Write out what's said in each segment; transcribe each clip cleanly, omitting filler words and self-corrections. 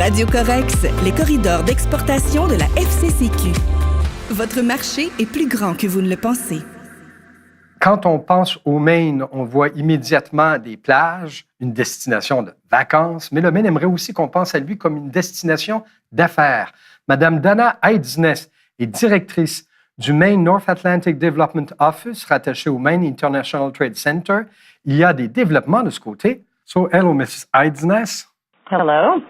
Radio COREX, les corridors d'exportation de la FCCQ. Votre marché est plus grand que vous ne le pensez. Quand on pense au Maine, on voit immédiatement des plages, une destination de vacances, mais le Maine aimerait aussi qu'on pense à lui comme une destination d'affaires. Mme Dana Eidsness est directrice du Maine North Atlantic Development Office, rattaché au Maine International Trade Center. Il y a des développements de ce côté. So, hello, Mrs. Eidsness. Hello.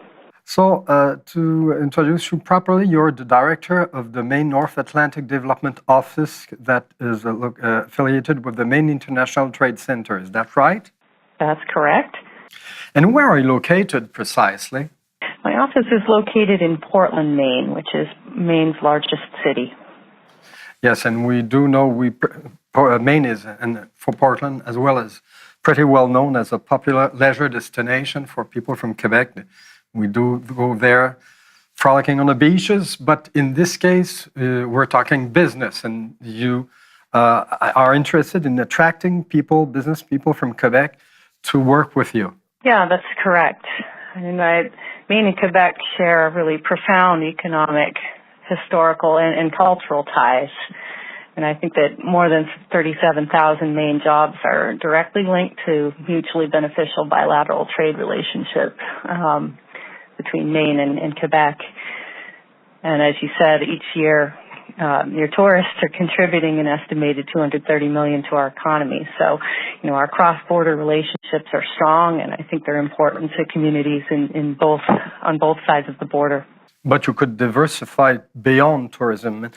So, to introduce you properly, you're the director of the Maine North Atlantic Development Office that is affiliated with the Maine International Trade Center. Is that right? That's correct. And where are you located precisely? My office is located in Portland, Maine, which is Maine's largest city. Yes, and we do know Maine is, and for Portland as well as pretty well known as a popular leisure destination for people from Quebec. We do go there frolicking on the beaches, but in this case, we're talking business, and you are interested in attracting people, business people from Quebec to work with you. Yeah, that's correct. Maine and Quebec share really profound economic, historical, and cultural ties. And I think that more than 37,000 Maine jobs are directly linked to mutually beneficial bilateral trade relationships between Maine and Quebec. And as you said, each year, your tourists are contributing an estimated $230 million to our economy. So, our cross-border relationships are strong, and I think they're important to communities on both sides of the border. But you could diversify beyond tourism.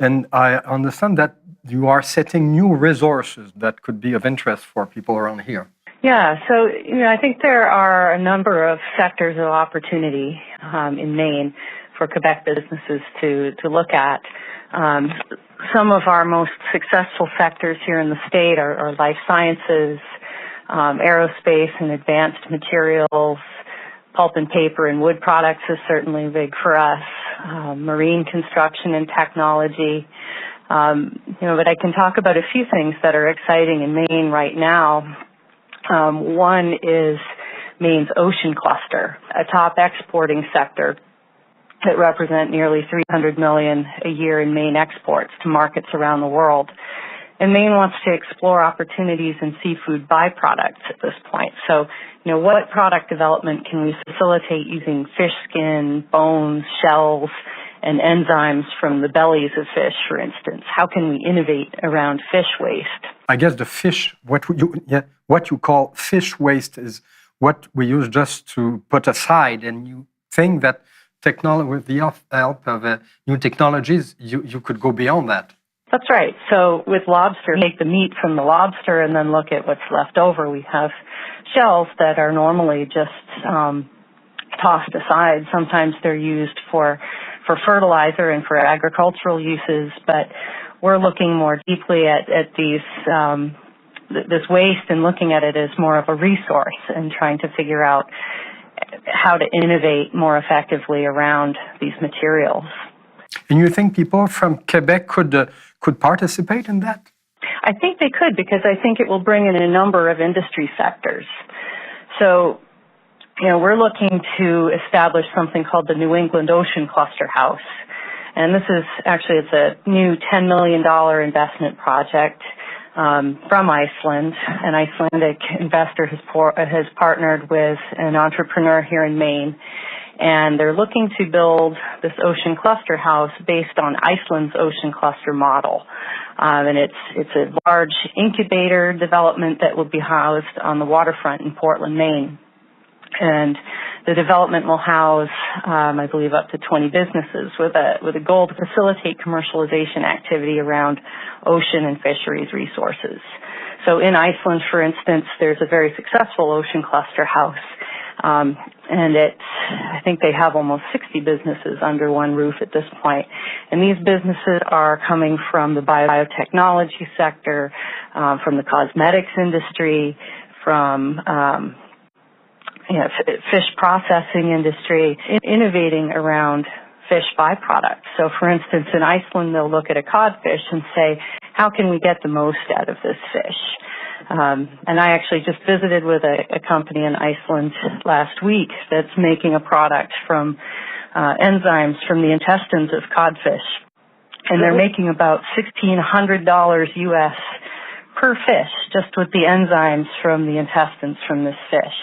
And I understand that you are setting new resources that could be of interest for people around here. Yeah, so I think there are a number of sectors of opportunity in Maine for Quebec businesses to look at. Some of our most successful sectors here in the state are life sciences, aerospace and advanced materials, pulp and paper and wood products is certainly big for us, marine construction and technology. But I can talk about a few things that are exciting in Maine right now. One is Maine's ocean cluster, a top exporting sector that represent nearly $300 million a year in Maine exports to markets around the world. And Maine wants to explore opportunities in seafood byproducts at this point. So, what product development can we facilitate using fish skin, bones, shells, and enzymes from the bellies of fish, for instance? How can we innovate around fish waste? I guess the fish, what you call fish waste is what we use just to put aside, and you think that with the help of new technologies, you could go beyond that. That's right. So with lobster, take the meat from the lobster and then look at what's left over. We have shells that are normally just tossed aside. Sometimes they're used for fertilizer and for agricultural uses, but we're looking more deeply at these this waste and looking at it as more of a resource and trying to figure out how to innovate more effectively around these materials. And you think people from Quebec could participate in that? I think they could, because I think it will bring in a number of industry sectors. So, we're looking to establish something called the New England Ocean Cluster House. And this is it's a new $10 million investment project from Iceland. An Icelandic investor has partnered with an entrepreneur here in Maine. And they're looking to build this ocean cluster house based on Iceland's ocean cluster model. And it's a large incubator development that will be housed on the waterfront in Portland, Maine. And the development will house, I believe, up to 20 businesses with a goal to facilitate commercialization activity around ocean and fisheries resources. So in Iceland, for instance, there's a very successful ocean cluster house. And I think they have almost 60 businesses under one roof at this point. And these businesses are coming from the biotechnology sector, from the cosmetics industry, from fish processing industry, innovating around fish byproducts. So, for instance, in Iceland, they'll look at a codfish and say, how can we get the most out of this fish? And I actually just visited with a company in Iceland last week that's making a product from enzymes from the intestines of codfish. And they're making about $1,600 US per fish just with the enzymes from the intestines from this fish.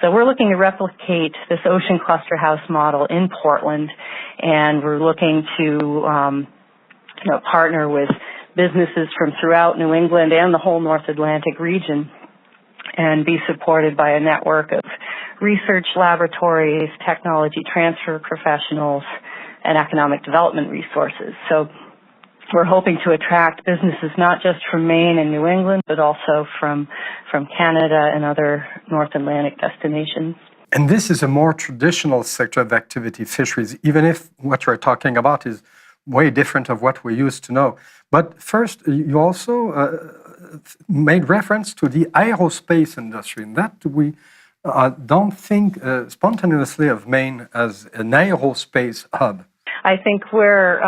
So we're looking to replicate this ocean cluster house model in Portland, and we're looking to partner with businesses from throughout New England and the whole North Atlantic region and be supported by a network of research laboratories, technology transfer professionals, and economic development resources. So we're hoping to attract businesses not just from Maine and New England, but also from Canada and other North Atlantic destinations. And this is a more traditional sector of activity, fisheries, even if what you're talking about is way different of what we used to know. But first, you also made reference to the aerospace industry, and that we don't think spontaneously of Maine as an aerospace hub. I think where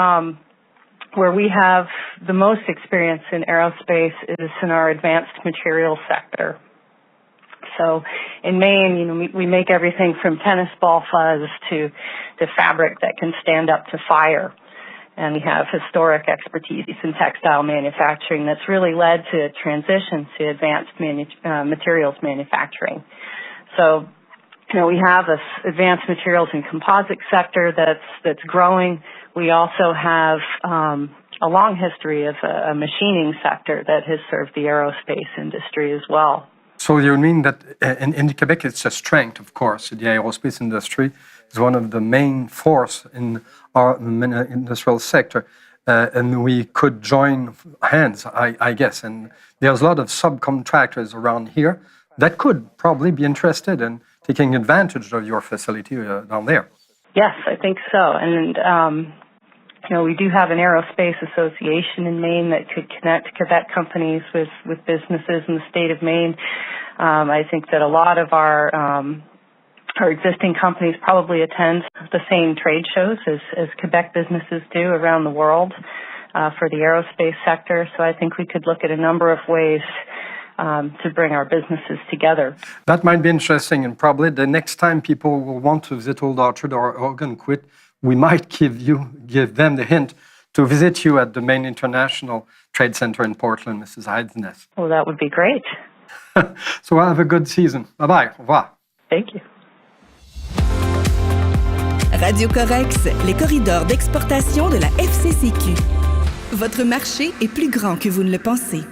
we have the most experience in aerospace is in our advanced materials sector. So in Maine, we make everything from tennis ball fuzz to fabric that can stand up to fire. And we have historic expertise in textile manufacturing that's really led to a transition to advanced materials manufacturing. So, we have this advanced materials and composite sector that's growing. We also have a long history of a machining sector that has served the aerospace industry as well. So you mean that in Quebec it's a strength, of course, the aerospace industry is one of the main force in our industrial sector, and we could join hands, I guess, and there's a lot of subcontractors around here that could probably be interested in taking advantage of your facility down there. Yes, I think so. And, we do have an aerospace association in Maine that could connect Quebec companies with businesses in the state of Maine. I think that a lot of our existing companies probably attend the same trade shows as Quebec businesses do around the world for the aerospace sector. So I think we could look at a number of ways to bring our businesses together. That might be interesting, and probably the next time people will want to visit Old Orchard or Algonquin, we might give them the hint to visit you at the Maine International Trade Center in Portland, Mrs. Eidsness. Well, that would be great. So have a good season. Bye-bye. Au revoir. Thank you. Radio COREX, les corridors d'exportation de la FCCQ. Votre marché est plus grand que vous ne le pensez.